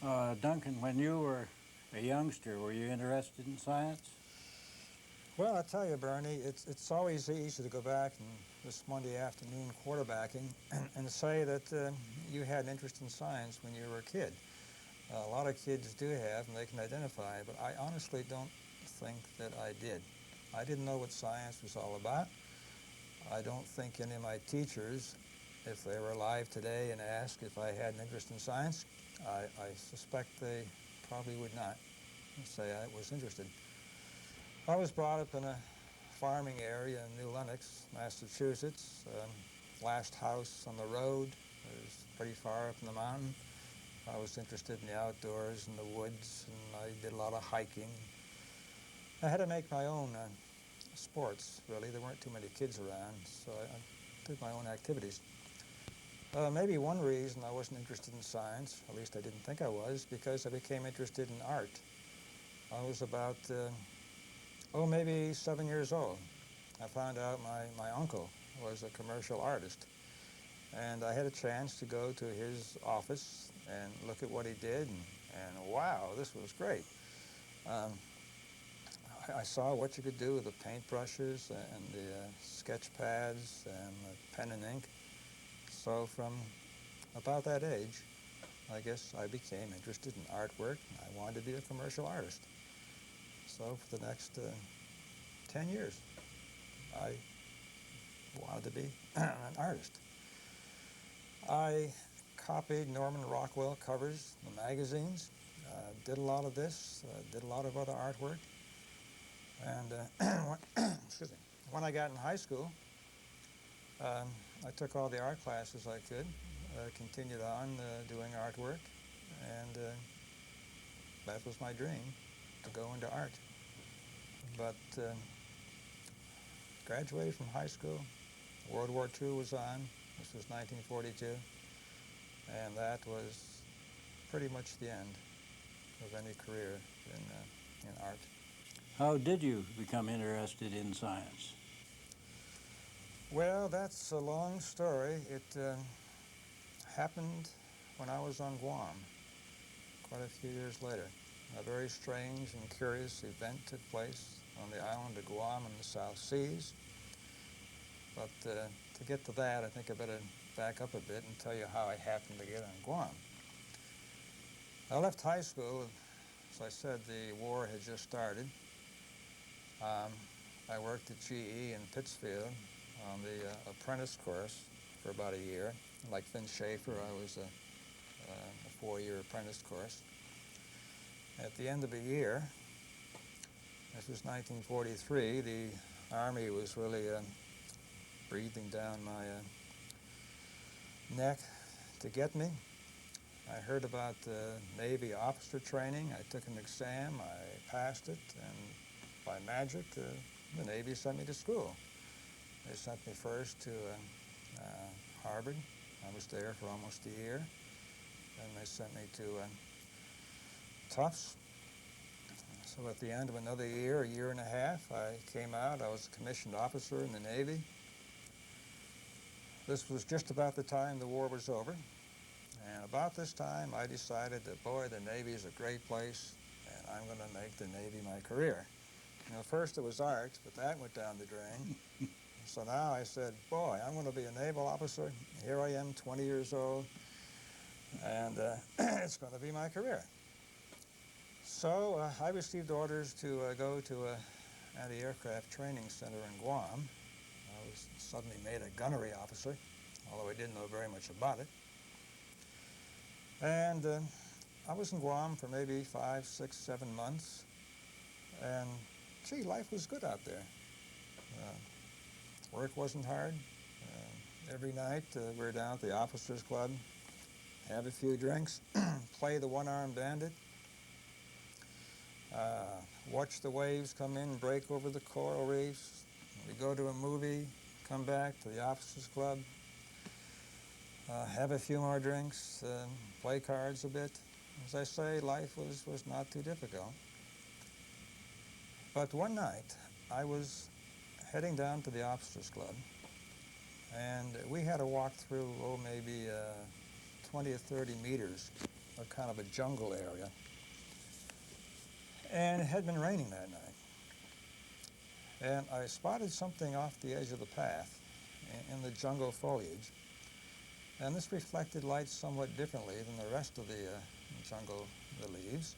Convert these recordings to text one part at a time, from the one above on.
Duncan, when you were a youngster, were you interested in science? Well, I tell you, Bernie, it's always easy to go back and this Monday afternoon quarterbacking and say that you had an interest in science when you were a kid. A lot of kids do have, and they can identify, but I honestly don't think that I did. I didn't know what science was all about. I don't think any of my teachers, if they were alive today and asked if I had an interest in science, I suspect they probably would not say I was interested. I was brought up in a farming area in New Lenox, Massachusetts. Last house on the road. It was pretty far up in the mountain. I was interested in the outdoors and the woods, and I did a lot of hiking. I had to make my own sports, really. There weren't too many kids around, so I did my own activities. Maybe one reason I wasn't interested in science, at least I didn't think I was, because I became interested in art. I was about, maybe 7 years old. I found out my uncle was a commercial artist, and I had a chance to go to his office and look at what he did, and wow, this was great. I saw what you could do with the paintbrushes and the sketch pads and the pen and ink. So from about that age, I guess I became interested in artwork. I wanted to be a commercial artist. So for the next 10 years, I wanted to be an artist. I copied Norman Rockwell covers, the magazines, did a lot of this, did a lot of other artwork. And excuse me, when I got in high school, I took all the art classes I could, continued on doing artwork, and that was my dream, to go into art. But graduated from high school, World War II was on, this was 1942, and that was pretty much the end of any career in art. How did you become interested in science? Well, that's a long story. It happened when I was on Guam, quite a few years later. A very strange and curious event took place on the island of Guam in the South Seas. But to get to that, I think I better back up a bit and tell you how I happened to get on Guam. I left high school. As I said, the war had just started. I worked at GE in Pittsfield on the apprentice course for about a year. Like Vin Schaefer, I was a 4-year apprentice course. At the end of a year, this was 1943, the Army was really breathing down my neck to get me. I heard about Navy officer training. I took an exam, I passed it, and by magic, the Navy sent me to school. They sent me first to Harvard. I was there for almost a year. Then they sent me to Tufts. So at the end of another year, a year and a half, I came out. I was a commissioned officer in the Navy. This was just about the time the war was over. And about this time, I decided that, boy, the Navy is a great place, and I'm going to make the Navy my career. You know, first it was art, but that went down the drain. So now I said, boy, I'm going to be a naval officer. Here I am, 20 years old, and it's going to be my career. So I received orders to go to an anti-aircraft training center in Guam. I was suddenly made a gunnery officer, although I didn't know very much about it. And I was in Guam for maybe 5, 6, 7 months, and gee, life was good out there. Work wasn't hard. Every night we were down at the officers' club, have a few drinks, play the one-armed bandit, watch the waves come in and break over the coral reefs. We go to a movie, come back to the officers' club, have a few more drinks, play cards a bit. As I say, life was not too difficult. But one night, I was heading down to the officers' club, and we had to walk through, maybe 20 or 30 meters a kind of a jungle area. And it had been raining that night. And I spotted something off the edge of the path in the jungle foliage. And this reflected light somewhat differently than the rest of the jungle, the leaves.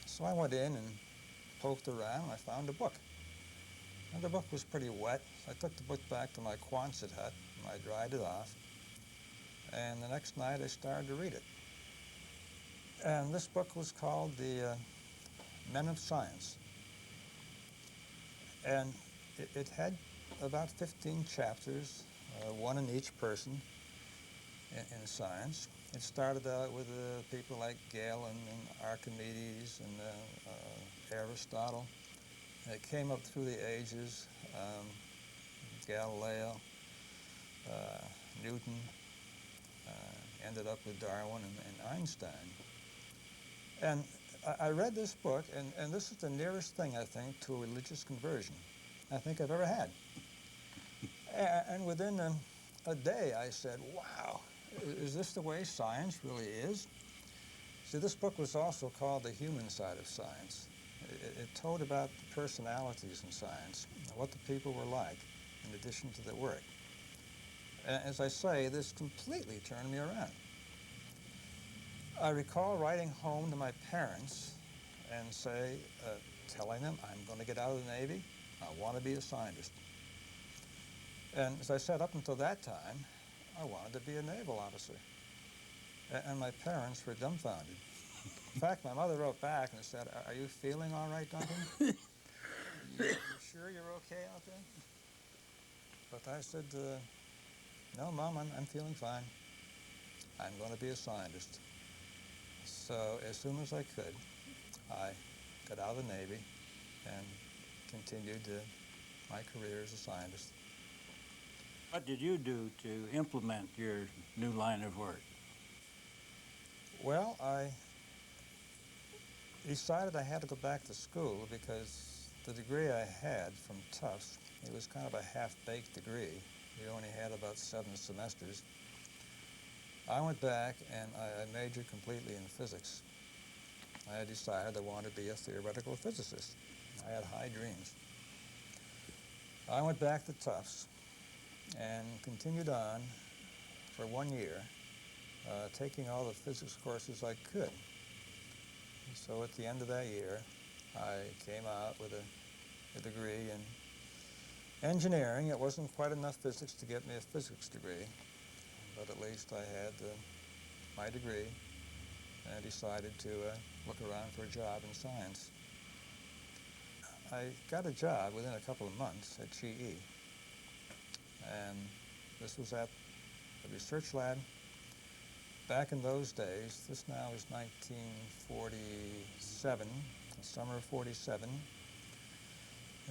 So I went in and poked around, and I found a book. And the book was pretty wet. So I took the book back to my Quonset hut, and I dried it off. And the next night I started to read it. And this book was called The Men of Science. And it had about 15 chapters, one in each person in science. It started out with people like Galen and Archimedes and Aristotle. And it came up through the ages, Galileo, Newton, ended up with Darwin and Einstein. And I read this book, and this is the nearest thing, I think, to a religious conversion I think I've ever had. And within a day, I said, wow, is this the way science really is? See, this book was also called The Human Side of Science. It told about the personalities in science, what the people were like, in addition to the work. And as I say, this completely turned me around. I recall writing home to my parents and telling them, I'm going to get out of the Navy. I want to be a scientist. And as I said, up until that time, I wanted to be a naval officer. And my parents were dumbfounded. In fact, my mother wrote back and said, are you feeling all right, Duncan? You sure you're okay out there? But I said, no, Mom, I'm feeling fine. I'm going to be a scientist. So as soon as I could, I got out of the Navy and continued my career as a scientist. What did you do to implement your new line of work? Well, I decided I had to go back to school because the degree I had from Tufts, it was kind of a half-baked degree. We only had about 7 semesters. I went back and I majored completely in physics. I had decided I wanted to be a theoretical physicist. I had high dreams. I went back to Tufts and continued on for 1 year, taking all the physics courses I could. So at the end of that year, I came out with a degree in engineering. It wasn't quite enough physics to get me a physics degree, but at least I had my degree, and I decided to look around for a job in science. I got a job within a couple of months at GE, and this was at the research lab. Back in those days, this now is 1947, the summer of 47.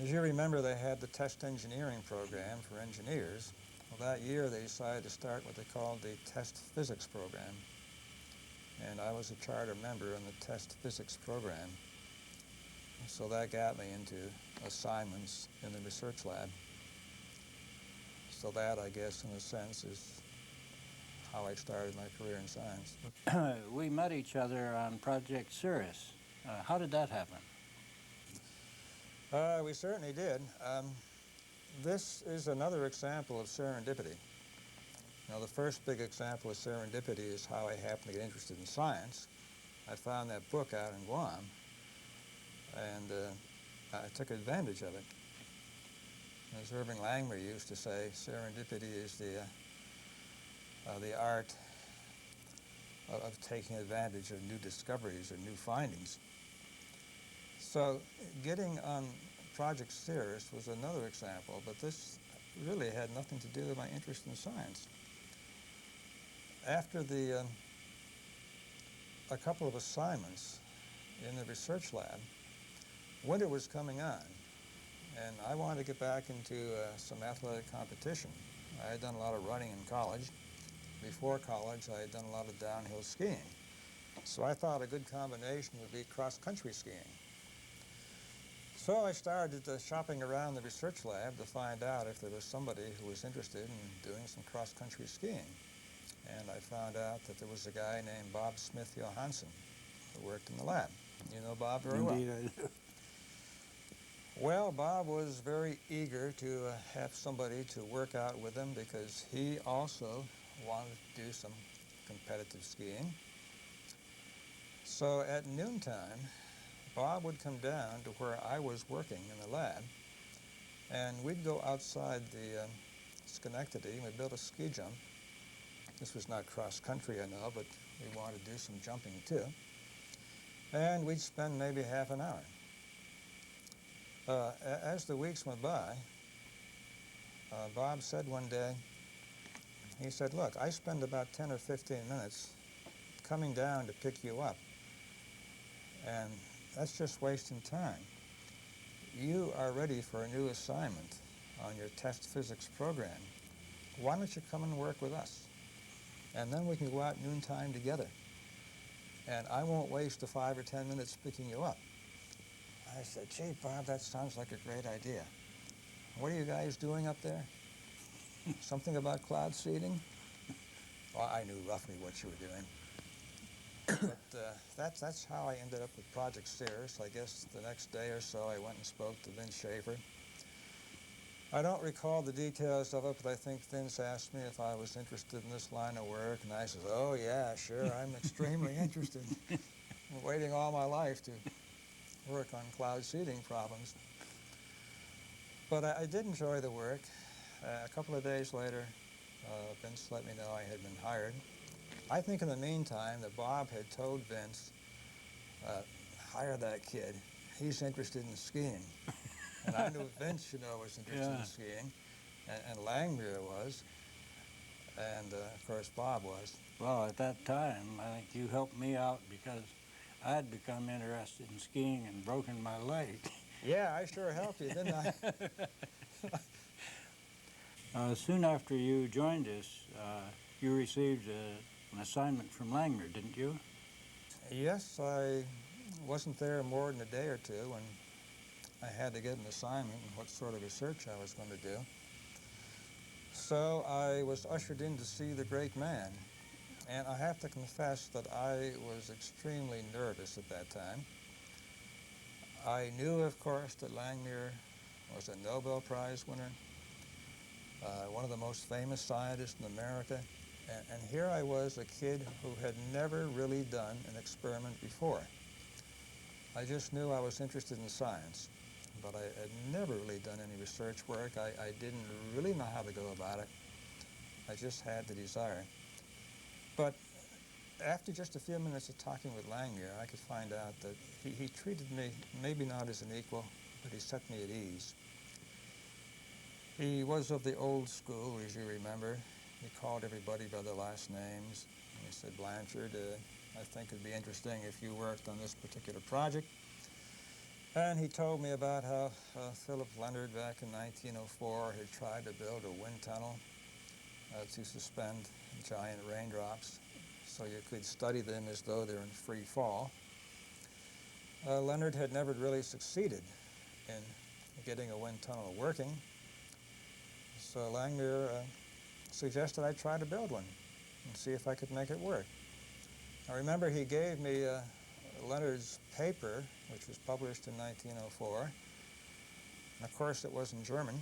As you remember, they had the test engineering program for engineers. Well, that year they decided to start what they called the test physics program. And I was a charter member in the test physics program. So that got me into assignments in the research lab. So that, I guess, in a sense, is how I started my career in science. We met each other on Project Cirrus. How did that happen? We certainly did. This is another example of serendipity. Now, the first big example of serendipity is how I happened to get interested in science. I found that book out in Guam, and I took advantage of it. As Irving Langmuir used to say, serendipity is the art of taking advantage of new discoveries or new findings. So getting on Project Cirrus was another example, but this really had nothing to do with my interest in science. After a couple of assignments in the research lab, winter was coming on, and I wanted to get back into some athletic competition. I had done a lot of running in college. Before college, I had done a lot of downhill skiing. So I thought a good combination would be cross-country skiing. So I started shopping around the research lab to find out if there was somebody who was interested in doing some cross-country skiing. and I found out that there was a guy named Bob Smith Johansson who worked in the lab. You know Bob very well. Indeed, I do. Well, Bob was very eager to have somebody to work out with him because he also wanted to do some competitive skiing. So at noontime, Bob would come down to where I was working in the lab, and we'd go outside the Schenectady and we'd build a ski jump. This was not cross-country, I know, but we wanted to do some jumping too. And we'd spend maybe half an hour. As the weeks went by, Bob said one day, he said, look, I spend about 10 or 15 minutes coming down to pick you up, and that's just wasting time. You are ready for a new assignment on your test physics program. Why don't you come and work with us? And then we can go out noontime together. And I won't waste the 5 or 10 minutes picking you up. I said, gee, Bob, that sounds like a great idea. What are you guys doing up there? Something about cloud seeding? Well, I knew roughly what you were doing. But that's how I ended up with Project Cirrus. I guess the next day or so I went and spoke to Vince Schaefer. I don't recall the details of it, but I think Vince asked me if I was interested in this line of work, and I said, oh yeah, sure, I'm extremely interested. I'm waiting all my life to work on cloud seeding problems. But I did enjoy the work. A couple of days later, Vince let me know I had been hired. I think in the meantime that Bob had told Vince, hire that kid. He's interested in skiing. And I knew Vince, was interested in skiing, and Langmuir was, and of course Bob was. Well, at that time, I think you helped me out because I had become interested in skiing and broken my leg. Yeah, I sure helped you, didn't I? Soon after you joined us, you received an assignment from Langmuir, didn't you? Yes, I wasn't there more than a day or two when I had to get an assignment and what sort of research I was going to do. So I was ushered in to see the great man. And I have to confess that I was extremely nervous at that time. I knew, of course, that Langmuir was a Nobel Prize winner, one of the most famous scientists in America. And here I was, a kid who had never really done an experiment before. I just knew I was interested in science, but I had never really done any research work. I didn't really know how to go about it. I just had the desire. But after just a few minutes of talking with Langmuir, I could find out that he treated me maybe not as an equal, but he set me at ease. He was of the old school, as you remember. He called everybody by their last names. He said, Blanchard, I think it'd be interesting if you worked on this particular project. And he told me about how Philip Leonard back in 1904 had tried to build a wind tunnel to suspend giant raindrops so you could study them as though they're in free fall. Leonard had never really succeeded in getting a wind tunnel working, so Langmuir suggested I try to build one and see if I could make it work. I remember he gave me Leonard's paper, which was published in 1904, and of course it was in German.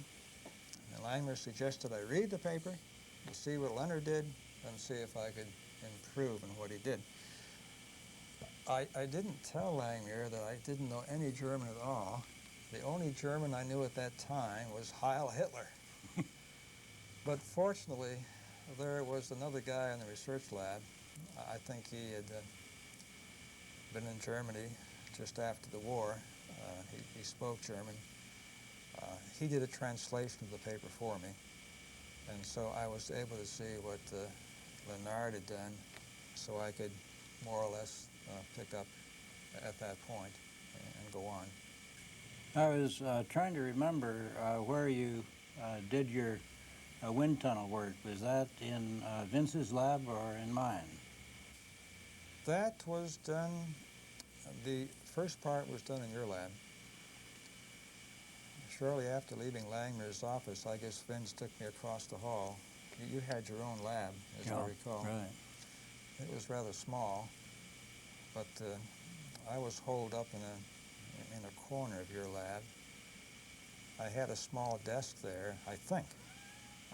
And Langmuir suggested I read the paper and see what Leonard did and see if I could improve in what he did. I didn't tell Langmuir that I didn't know any German at all. The only German I knew at that time was Heil Hitler. But fortunately, there was another guy in the research lab. I think he had been in Germany just after the war. He spoke German. He did a translation of the paper for me. And so I was able to see what Bernard had done, so I could more or less pick up at that point and go on. I was trying to remember where you did your wind tunnel work. Was that in Vince's lab or in mine? That was done, the first part was done in your lab. Shortly after leaving Langmuir's office, I guess Vince took me across the hall you had your own lab, as Yeah, I recall. right. It was rather small, but I was holed up in a corner of your lab. I had a small desk there, I think.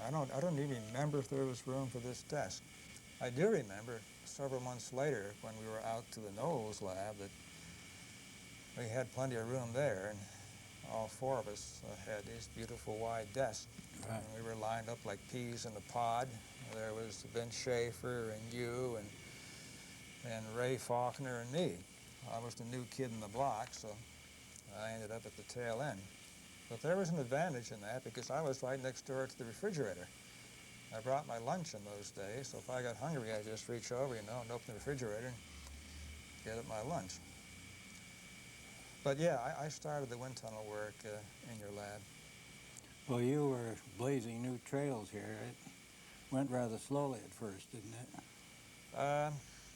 I don't even remember if there was room for this desk. I do remember several months later when we were out to the Knowles lab that we had plenty of room there, and all four of us had these beautiful wide desks. Right. And we were lined up like peas in a pod. There was Vince Schaefer and you and Ray Faulkner and me. I was the new kid in the block, so I ended up at the tail end. But there was an advantage in that because I was right next door to the refrigerator. I brought my lunch in those days, so if I got hungry, I'd just reach over, and open the refrigerator and get at my lunch. But yeah, I started the wind tunnel work in your lab. Well, you were blazing new trails here. It went rather slowly at first, didn't it?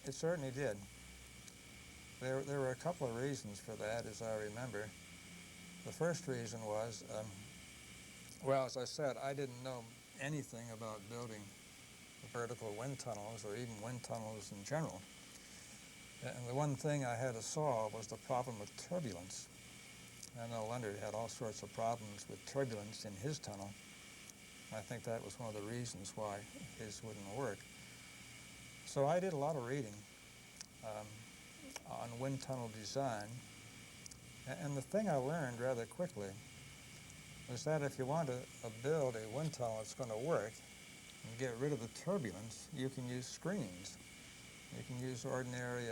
It certainly did. There were a couple of reasons for that, as I remember. The first reason was, well, as I said, I didn't know anything about building vertical wind tunnels or even wind tunnels in general. And the one thing I had to solve was the problem of turbulence. I know Leonard had all sorts of problems with turbulence in his tunnel. I think that was one of the reasons why his wouldn't work. So I did a lot of reading on wind tunnel design. And the thing I learned rather quickly was that if you want to build a wind tunnel that's going to work and get rid of the turbulence, you can use screens. You can use ordinary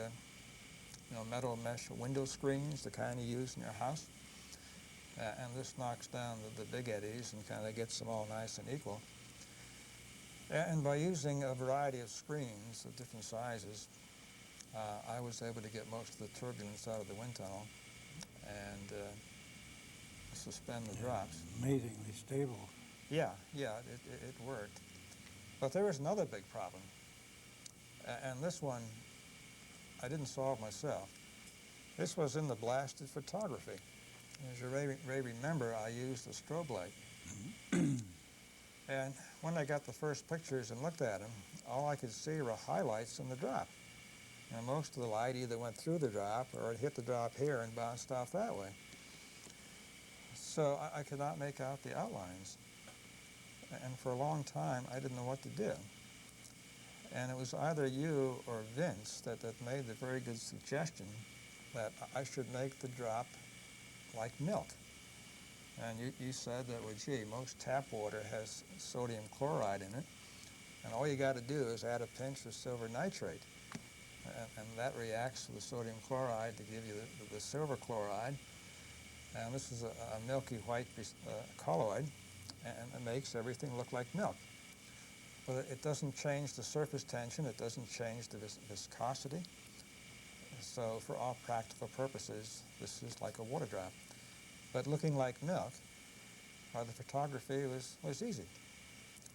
metal mesh window screens, the kind you use in your house. And this knocks down the big eddies and kind of gets them all nice and equal. And by using a variety of screens of different sizes, I was able to get most of the turbulence out of the wind tunnel and suspend the drops. Amazingly stable. Yeah, it worked. But there was another big problem. And this one I didn't solve myself. This was in the blasted photography. As you may remember, I used a strobe light. And when I got the first pictures and looked at them, all I could see were highlights in the drop. And most of the light either went through the drop or it hit the drop here and bounced off that way. So I could not make out the outlines. And for a long time, I didn't know what to do. And it was either you or Vince that made the very good suggestion that I should make the drop like milk. And you said that, well, gee, most tap water has sodium chloride in it, and all you got to do is add a pinch of silver nitrate. And that reacts to the sodium chloride to give you the silver chloride. And this is a milky white colloid, and it makes everything look like milk. But it doesn't change the surface tension, it doesn't change the viscosity. So for all practical purposes, this is like a water drop. But looking like milk, the photography was easy.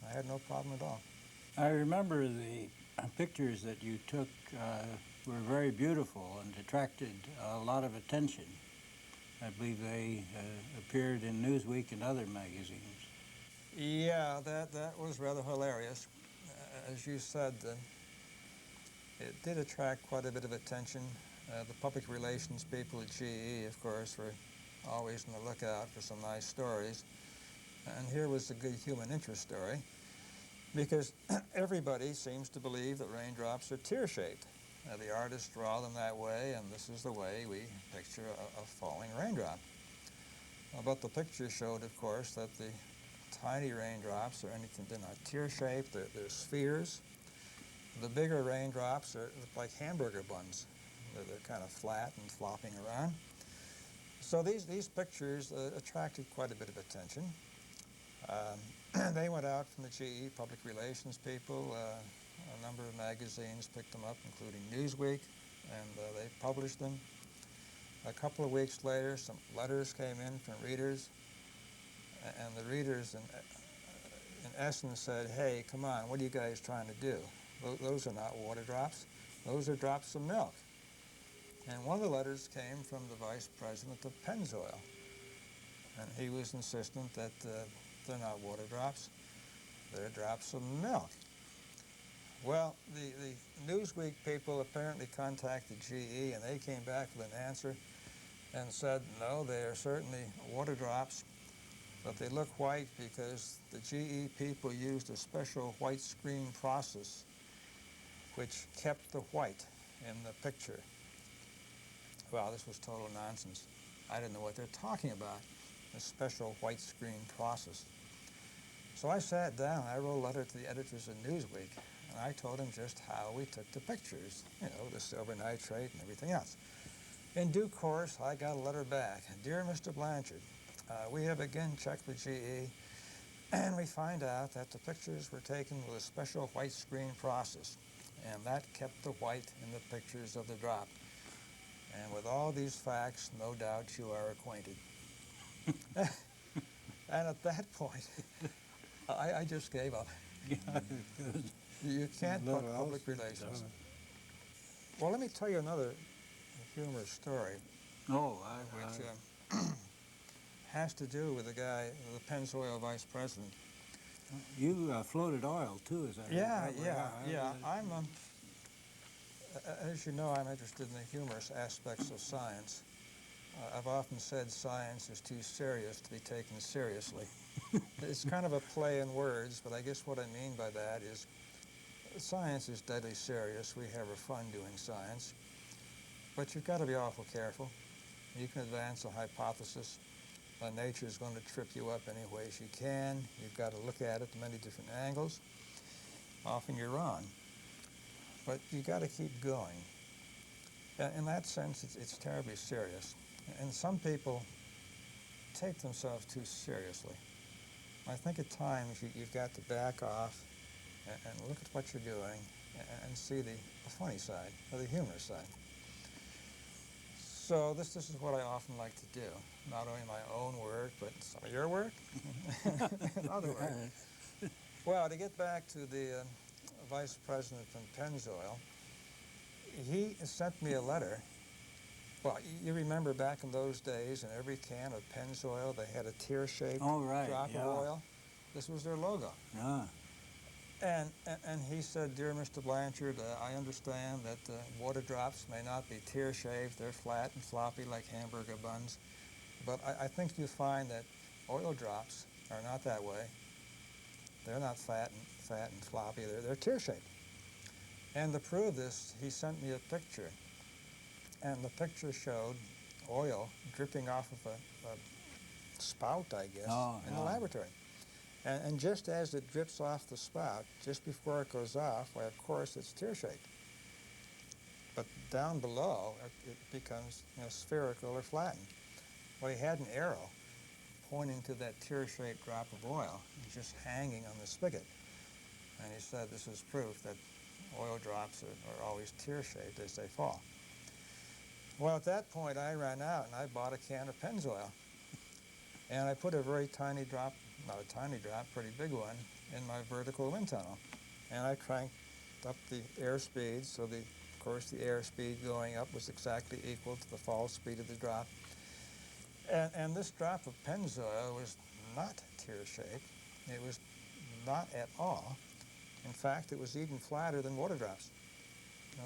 I had no problem at all. I remember the pictures that you took were very beautiful and attracted a lot of attention. I believe they appeared in Newsweek and other magazines. Yeah, that was rather hilarious. As you said, it did attract quite a bit of attention. The public relations people at GE, of course, were always on the lookout for some nice stories. And here was a good human interest story, because everybody seems to believe that raindrops are tear-shaped. The artists draw them that way, and this is the way we picture a falling raindrop. But the picture showed, of course, that the tiny raindrops they're not tear-shaped, they're spheres. The bigger raindrops look like hamburger buns. They're kind of flat and flopping around. So these pictures attracted quite a bit of attention. They went out from the GE public relations people. A number of magazines picked them up, including Newsweek, and they published them. A couple of weeks later, some letters came in from readers, and the readers, in essence, said, "Hey, come on, what are you guys trying to do? Those are not water drops. Those are drops of milk." And one of the letters came from the vice president of Pennzoil, and he was insistent that they're not water drops. They're drops of milk. Well, the Newsweek people apparently contacted GE, and they came back with an answer and said, no, they are certainly water drops, but they look white because the GE people used a special white screen process which kept the white in the picture. Well, this was total nonsense. I didn't know what they're talking about, a special white screen process. So I sat down, I wrote a letter to the editors of Newsweek, and I told them just how we took the pictures, you know, the silver nitrate and everything else. In due course, I got a letter back. Dear Mr. Blanchard, we have again checked with GE, and we find out that the pictures were taken with a special white screen process, and that kept the white in the pictures of the drop. And with all these facts, no doubt you are acquainted. And at that point, I just gave up. You can't put public relations. Well, let me tell you another humorous story. Oh, which has to do with the guy, the Pennzoil vice president. You floated oil too, is that right? Yeah. I'm, as you know, I'm interested in the humorous aspects of science. I've often said science is too serious to be taken seriously. It's kind of a play in words, but I guess what I mean by that is science is deadly serious. We have our fun doing science. But you've got to be awful careful. You can advance a hypothesis. Nature is going to trip you up any ways you can. You've got to look at it from many different angles. Often you're wrong. But you've got to keep going. In that sense, it's terribly serious. And some people take themselves too seriously. I think at times you've got to back off and look at what you're doing and see the funny side, or the humorous side. So this is what I often like to do. Not only my own work, but some of your work, and other work. Well, to get back to the vice president from Pennzoil, he sent me a letter. Well, you remember back in those days, in every can of Pennzoil, they had a tear-shaped drop of oil. This was their logo. Yeah. And he said, Dear Mr. Blanchard, I understand that water drops may not be tear-shaped. They're flat and floppy like hamburger buns. But I think you find that oil drops are not that way. They're not fat and floppy. They're tear-shaped. And to prove this, he sent me a picture. And the picture showed oil dripping off of a spout, I guess, in the laboratory. And just as it drips off the spout, just before it goes off, well, of course, it's tear-shaped. But down below, it becomes spherical or flattened. Well, he had an arrow pointing to that tear-shaped drop of oil, just hanging on the spigot. And he said, this is proof that oil drops are always tear-shaped as they fall. Well, at that point, I ran out and I bought a can of Pennzoil. And I put a very tiny drop, not a tiny drop, pretty big one, in my vertical wind tunnel. And I cranked up the airspeed, so of course the airspeed going up was exactly equal to the fall speed of the drop. And this drop of Pennzoil was not tear-shaped. It was not at all. In fact, it was even flatter than water drops.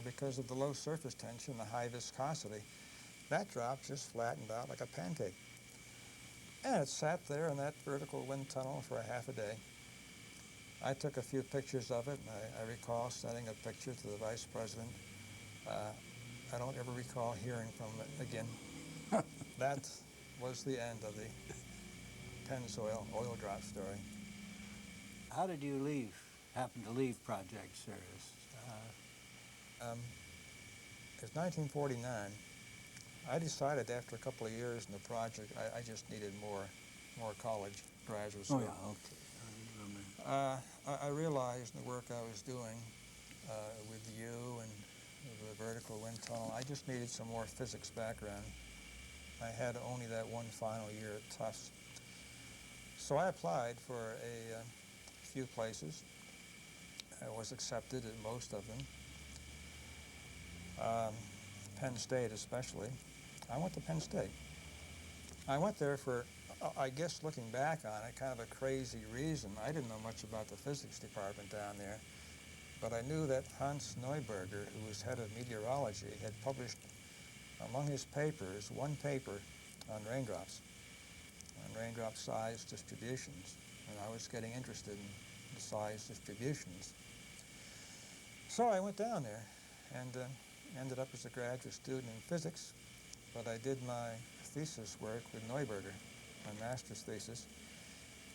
Because of the low surface tension, the high viscosity, that drop just flattened out like a pancake. And it sat there in that vertical wind tunnel for a half a day. I took a few pictures of it, and I recall sending a picture to the vice president. I don't ever recall hearing from it again. That was the end of the Pennzoil oil drop story. How did you happen to leave Project Cirrus? It was 1949. I decided after a couple of years in the project, I just needed more college graduate school. Oh, yeah, okay. I realized the work I was doing with you and the vertical wind tunnel, I just needed some more physics background. I had only that one final year at Tufts. So I applied for a few places. I was accepted at most of them. Penn State especially. I went to Penn State. I went there for I guess looking back on it, kind of a crazy reason. I didn't know much about the physics department down there, but I knew that Hans Neuberger, who was head of meteorology, had published among his papers one paper on raindrop size distributions, and I was getting interested in the size distributions. So I went down there and ended up as a graduate student in physics, but I did my thesis work with Neuberger, my master's thesis.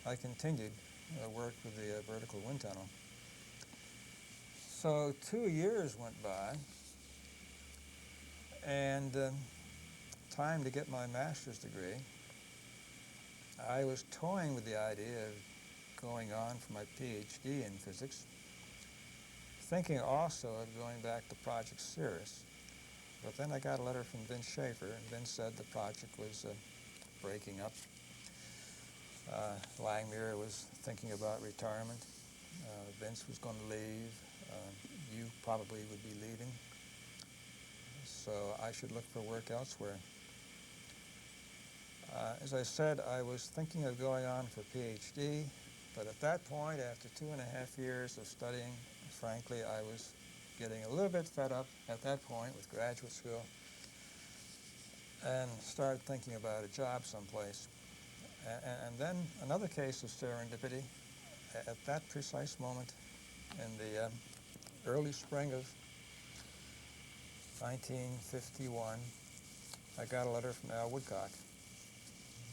I continued work with the vertical wind tunnel. So 2 years went by, and time to get my master's degree. I was toying with the idea of going on for my PhD in physics, thinking also of going back to Project Cirrus. But then I got a letter from Vince Schaefer, and Vince said the project was breaking up. Langmuir was thinking about retirement. Vince was going to leave. You probably would be leaving. So I should look for work elsewhere. As I said, I was thinking of going on for PhD, but at that point, after 2.5 years of studying, frankly, I was getting a little bit fed up at that point with graduate school and started thinking about a job someplace. And then another case of serendipity. At that precise moment, in the early spring of 1951, I got a letter from Al Woodcock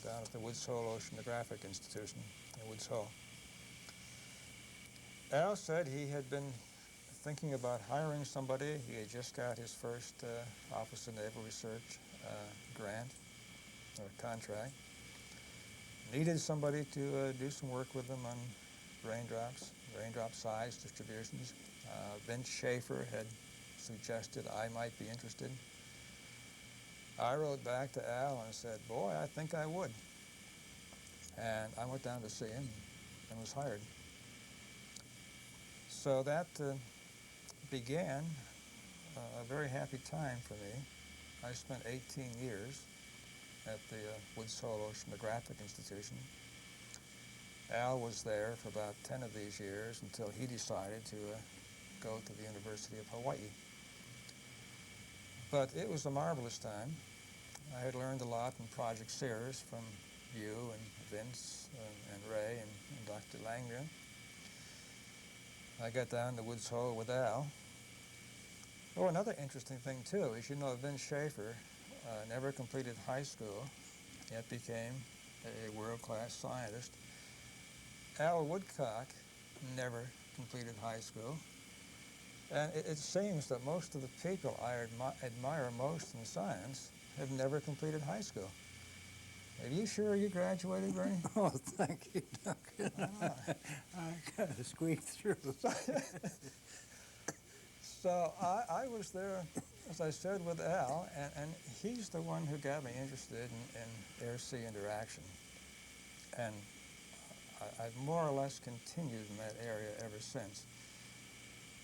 down at the Woods Hole Oceanographic Institute in Woods Hole. Al said he had been thinking about hiring somebody. He had just got his first Office of Naval Research grant or contract. Needed somebody to do some work with them on raindrop size distributions. Vince Schaefer had suggested I might be interested. I wrote back to Al and said, boy, I think I would. And I went down to see him and was hired. So that began a very happy time for me. I spent 18 years at the Woods Hole Oceanographic Institution. Al was there for about 10 of these years until he decided to go to the University of Hawaii. But it was a marvelous time. I had learned a lot in Project Cirrus from you and Vince and Ray and Dr. Langmuir. I got down to Woods Hole with Al. Oh, another interesting thing, too, is you know Vince Schaefer never completed high school, yet became a world-class scientist. Al Woodcock never completed high school. And it seems that most of the people I admire most in science have never completed high school. Are you sure you graduated, Bernie? Oh, thank you, Duncan. I got to squeak through. So I was there, as I said, with Al, and he's the one who got me interested in air-sea interaction. And I've more or less continued in that area ever since.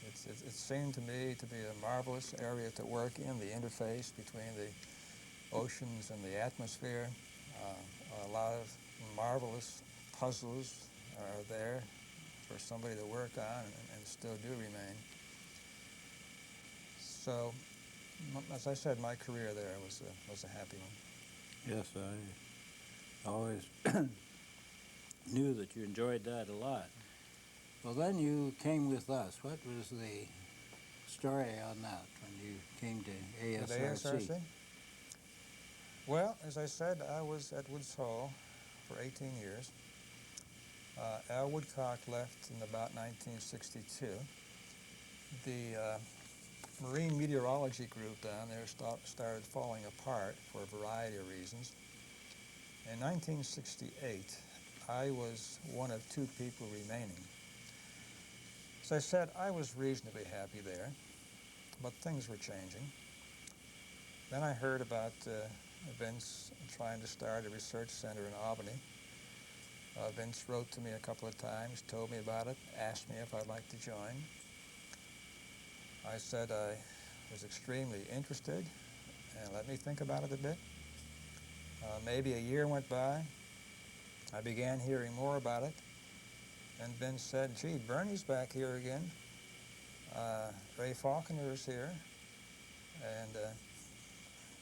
It seemed to me to be a marvelous area to work in, the interface between the oceans and the atmosphere. A lot of marvelous puzzles are there for somebody to work on and still do remain. So, as I said, my career there was a happy one. Yes, I always knew that you enjoyed that a lot. Well, then you came with us. What was the story on that when you came to ASRC? With ASRC? Well, as I said, I was at Woods Hole for 18 years. Al Woodcock left in about 1962. The marine meteorology group down there started falling apart for a variety of reasons. In 1968, I was one of 2 people remaining. As I said, I was reasonably happy there, but things were changing. Then I heard about Vince trying to start a research center in Albany. Vince wrote to me a couple of times, told me about it, asked me if I'd like to join. I said I was extremely interested, and let me think about it a bit. Maybe a year went by, I began hearing more about it, and Vince said, gee, Bernie's back here again. Ray Falconer is here. And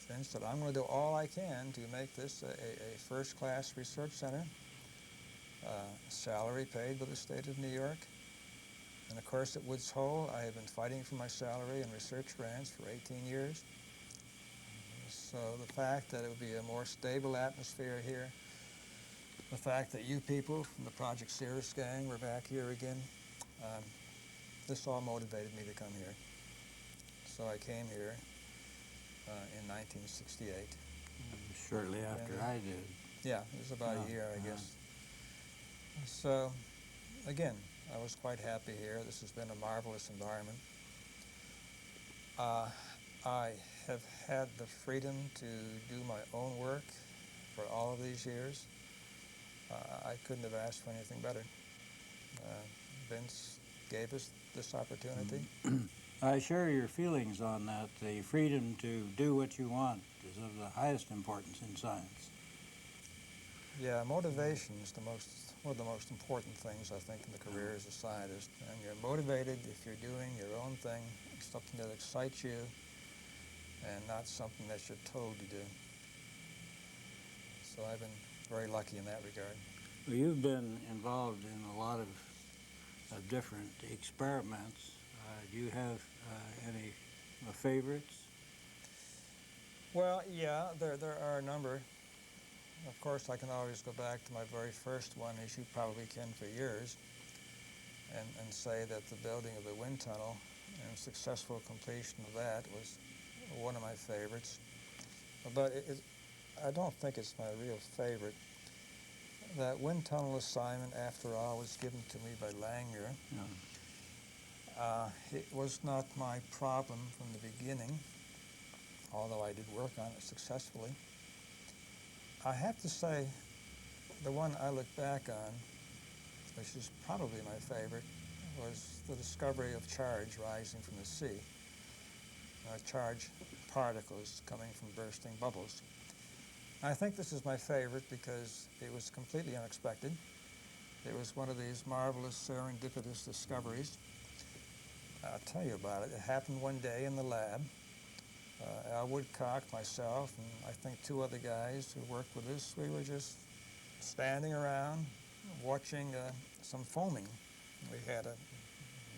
Vince said, I'm going to do all I can to make this a first-class research center, salary paid by the state of New York. And of course, at Woods Hole, I have been fighting for my salary and research grants for 18 years. So the fact that it would be a more stable atmosphere here, the fact that you people from the Project Cirrus gang were back here again, this all motivated me to come here. So I came here in 1968. Shortly after I did. Yeah, it was about a year, I guess. So, again, I was quite happy here. This has been a marvelous environment. I have had the freedom to do my own work for all of these years. I couldn't have asked for anything better. Vince gave us this opportunity. I share your feelings on that. The freedom to do what you want is of the highest importance in science. Yeah, motivation is one of the most important things, I think, in the career as a scientist. And you're motivated if you're doing your own thing, something that excites you, and not something that you're told to do. So I've been very lucky in that regard. Well, you've been involved in a lot of different experiments. Do you have any favorites? Well, yeah, there are a number. Of course, I can always go back to my very first one, as you probably can for years, and say that the building of the wind tunnel and successful completion of that was one of my favorites. But I don't think it's my real favorite. That wind tunnel assignment, after all, was given to me by Langmuir. Yeah. It was not my problem from the beginning, although I did work on it successfully. I have to say, the one I look back on, which is probably my favorite, was the discovery of charge rising from the sea. Charged particles coming from bursting bubbles. I think this is my favorite because it was completely unexpected. It was one of these marvelous serendipitous discoveries. I'll tell you about it. It happened one day in the lab. Al Woodcock, myself, and I think two other guys who worked with us, we were just standing around watching some foaming. We had a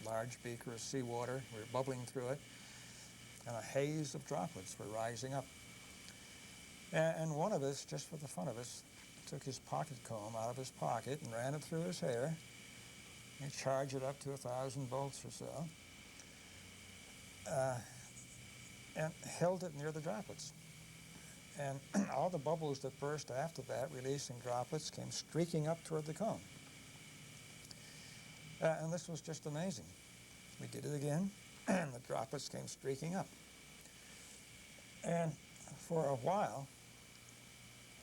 large beaker of seawater. We were bubbling through it, and a haze of droplets were rising up. And one of us, just for the fun of us, took his pocket comb out of his pocket and ran it through his hair. He charged it up to 1,000 volts or so. And held it near the droplets. And all the bubbles that burst after that, releasing droplets, came streaking up toward the cone. And this was just amazing. We did it again, and the droplets came streaking up. And for a while,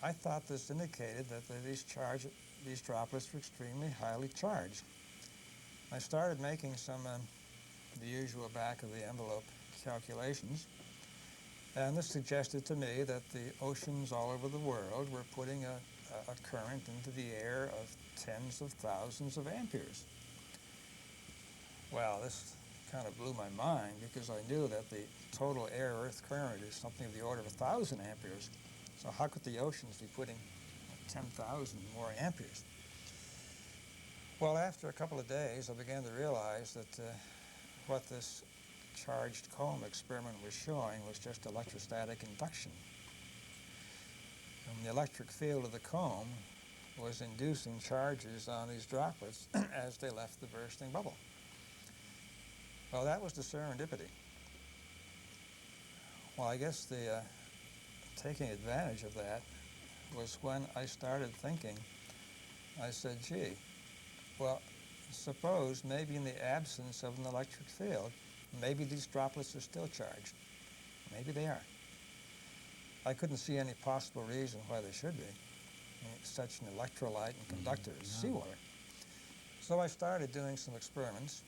I thought this indicated that these droplets were extremely highly charged. I started making some the usual back of the envelope calculations. And this suggested to me that the oceans all over the world were putting a current into the air of tens of thousands of amperes. Well, this kind of blew my mind because I knew that the total air-earth current is something of the order of 1,000 amperes. So how could the oceans be putting 10,000 more amperes? Well, after a couple of days, I began to realize that what this charged comb experiment was showing was just electrostatic induction. And the electric field of the comb was inducing charges on these droplets as they left the bursting bubble. Well, that was the serendipity. Well, I guess the taking advantage of that was when I started thinking. I said, gee, well, suppose maybe in the absence of an electric field, maybe these droplets are still charged. Maybe they are. I couldn't see any possible reason why they should be. I mean, such an electrolyte and conductor as seawater. So I started doing some experiments,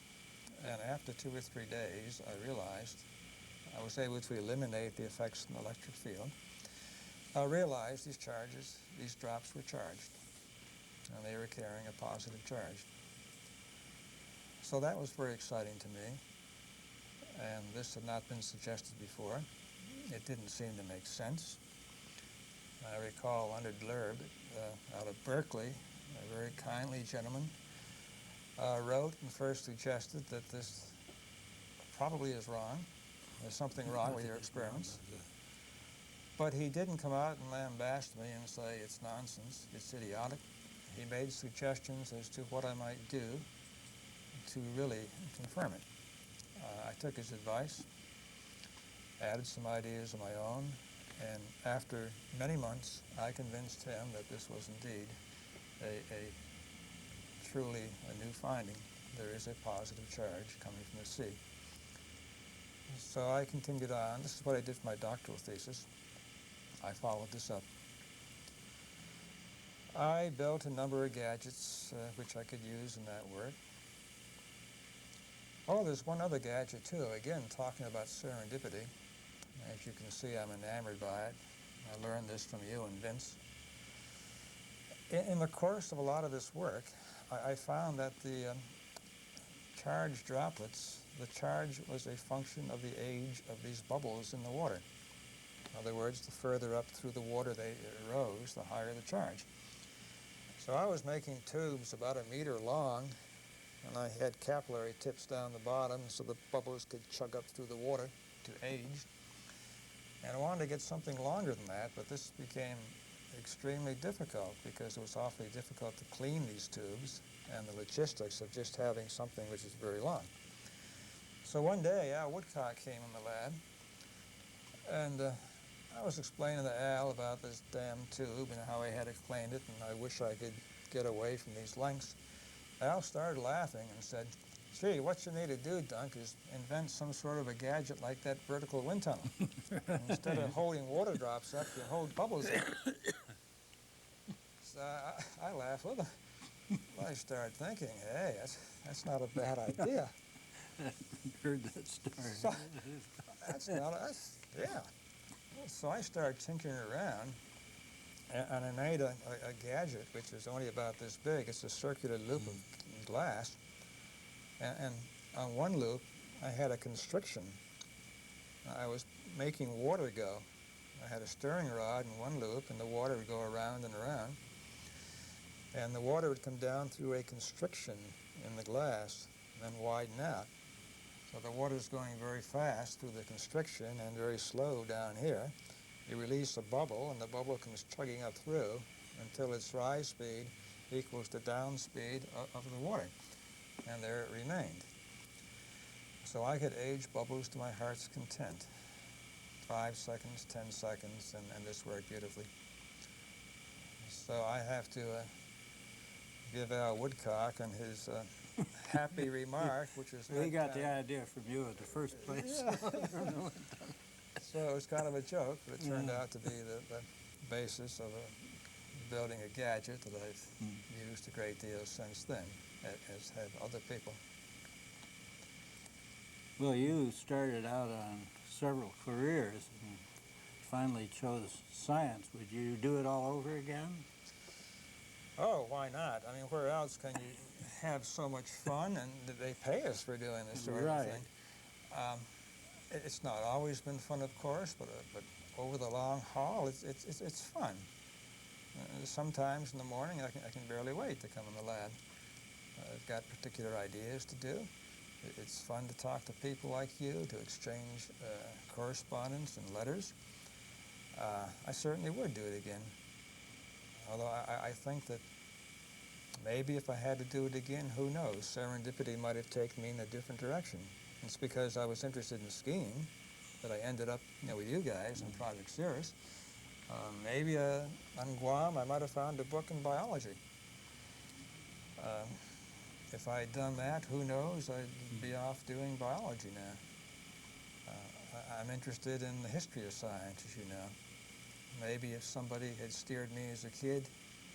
and after 2 or 3 days, I realized I was able to eliminate the effects of the electric field. I realized these drops were charged. and they were carrying a positive charge. So that was very exciting to me, and this had not been suggested before. It didn't seem to make sense. I recall Leonard Lerb out of Berkeley, a very kindly gentleman, wrote and first suggested that this probably is wrong. There's something wrong with your experiments. But he didn't come out and lambaste me and say it's nonsense, it's idiotic. He made suggestions as to what I might do to really confirm it. I took his advice, added some ideas of my own, and after many months, I convinced him that this was indeed truly a new finding. There is a positive charge coming from the sea. So I continued on. This is what I did for my doctoral thesis. I followed this up. I built a number of gadgets which I could use in that work. Oh, there's one other gadget too, again talking about serendipity. As you can see, I'm enamored by it. I learned this from you and Vince. In the course of a lot of this work, I found that the charged droplets, the charge was a function of the age of these bubbles in the water. In other words, the further up through the water they rose, the higher the charge. So I was making tubes about 1 meter long, and I had capillary tips down the bottom so the bubbles could chug up through the water to age. And I wanted to get something longer than that, but this became extremely difficult because it was awfully difficult to clean these tubes and the logistics of just having something which is very long. So one day, Al Woodcock came in the lab, and I was explaining to Al about this damn tube and how I had explained it, and I wish I could get away from these lengths. Al started laughing and said, "Gee, what you need to do, Dunk, is invent some sort of a gadget like that vertical wind tunnel. Instead of holding water drops up, you hold bubbles up." So I laughed with him. Well, I started thinking, hey, that's not a bad idea. Heard that story. So, yeah. So I started tinkering around, and I made a gadget which is only about this big. It's a circular loop of glass, and on one loop I had a constriction. I was making water go. I had a stirring rod in one loop, and the water would go around and around, and the water would come down through a constriction in the glass and then widen out. So the water's going very fast through the constriction and very slow down here. You release a bubble, and the bubble comes chugging up through until its rise speed equals the down speed of the water. And there it remained. So I could age bubbles to my heart's content. 5 seconds, 10 seconds, and this worked beautifully. So I have to give Al Woodcock on his happy remark, which is... We got the idea from you in the first place. Yeah. So it was kind of a joke, but it turned out to be the basis of building a gadget that I've used a great deal since then, as have other people. Well, you started out on several careers and finally chose science. Would you do it all over again? Oh, why not? I mean, where else can you have so much fun, and they pay us for doing this sort of thing? It's not always been fun, of course, but over the long haul, it's fun. Sometimes in the morning, I can barely wait to come in the lab. I've got particular ideas to do. It's fun to talk to people like you, to exchange correspondence and letters. I certainly would do it again. Although I think that maybe if I had to do it again, who knows, serendipity might have taken me in a different direction. It's because I was interested in skiing that I ended up, with you guys on Project Cirrus. Maybe on Guam, I might have found a book in biology. If I'd done that, who knows, I'd be off doing biology now. I'm interested in the history of science, as you know. Maybe if somebody had steered me as a kid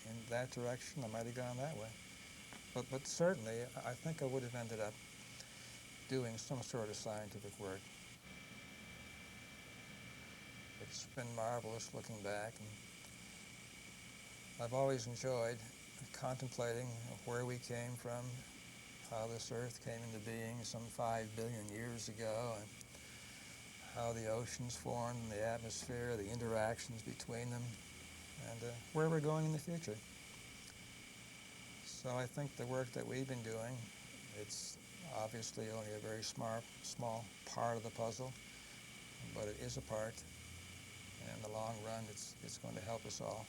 in that direction, I might have gone that way. But certainly, I think I would have ended up doing some sort of scientific work. It's been marvelous looking back, and I've always enjoyed contemplating where we came from, how this Earth came into being some 5 billion years ago, and how the oceans formed, and the atmosphere, the interactions between them, and where we're going in the future. So I think the work that we've been doing, it's obviously only a very small part of the puzzle, but it is a part. And in the long run, it's going to help us all.